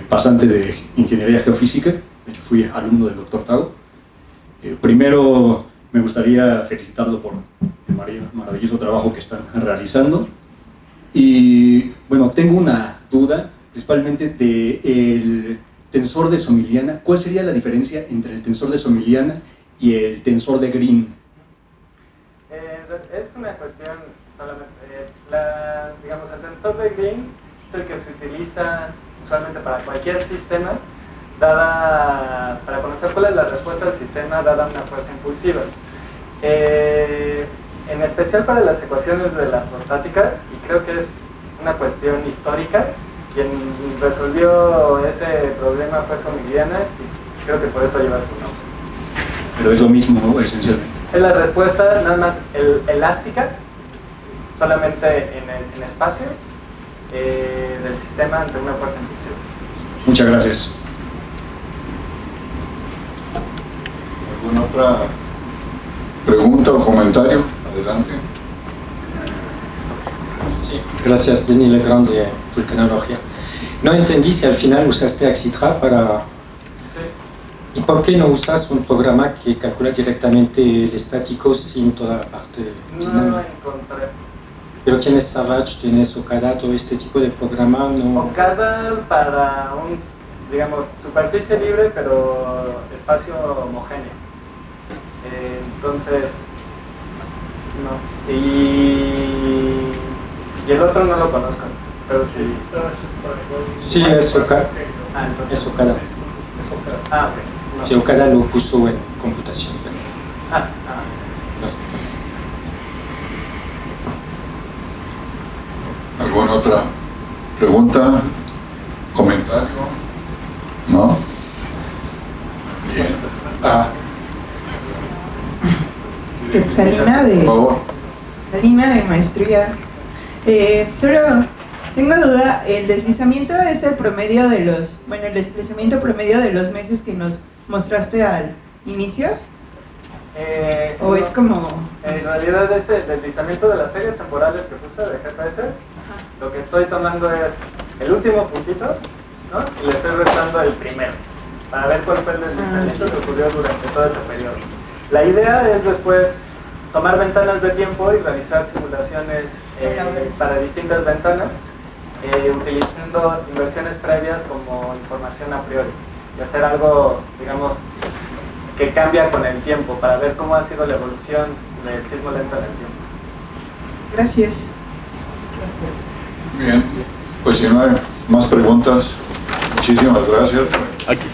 pasante de Ingeniería Geofísica. De hecho, fui alumno del doctor Tago. Primero, me gustaría felicitarlo por el maravilloso trabajo que están realizando. Y bueno, tengo una duda, principalmente del tensor de Sommigliana. ¿Cuál sería la diferencia entre el tensor de Sommigliana y el tensor de Green? Es una cuestión solamente, digamos, el tensor de Green es el que se utiliza usualmente para cualquier sistema, para conocer cuál es la respuesta del sistema dada una fuerza impulsiva. En especial para las ecuaciones de la astrostática, y creo que es una cuestión histórica, quien resolvió ese problema fue Sommigliana, y creo que por eso lleva su nombre. Pero es lo mismo, ¿no? Esencialmente. Es la respuesta nada más elástica, solamente en espacio, del sistema ante una fuerza impulsiva. Muchas gracias. ¿Alguna otra pregunta o comentario? Adelante. Sí, gracias, Denis Legrand de Vulcanología. No entendí si al final usaste Axitra para... Sí. ¿Y por qué no usas un programa que calcula directamente el estático sin toda la parte No dinámica? encontré. Pero tienes Savage, tienes Okada, todo este tipo de programa, ¿no? Okada para un, digamos, superficie libre, pero espacio homogéneo. Entonces, no. Y el otro no lo conozco, pero sí. Sí, es Okada. Ah, entonces. Es Okada. Ah, ok. No. Sí, Okada lo puso en computación. Ah. ¿Alguna otra pregunta? ¿Comentario? ¿No? Bien. Quetzalina Por favor. Salina de maestría. Solo tengo duda, ¿el deslizamiento es el promedio de los, bueno, el deslizamiento promedio de los meses que nos mostraste al inicio? ¿O No. es como...? En realidad es el deslizamiento de las series temporales que puse de GPS. Lo que estoy tomando es el último puntito, ¿no? Y le estoy restando el primero, para ver cuál fue el deslizamiento que ocurrió durante todo ese periodo. La idea es después tomar ventanas de tiempo y realizar simulaciones para distintas ventanas, utilizando inversiones previas como información a priori, y hacer algo, digamos, que cambia con el tiempo, para ver cómo ha sido la evolución del sismo lento en el tiempo. Gracias. Bien. Pues si no hay más preguntas, muchísimas gracias. Aquí.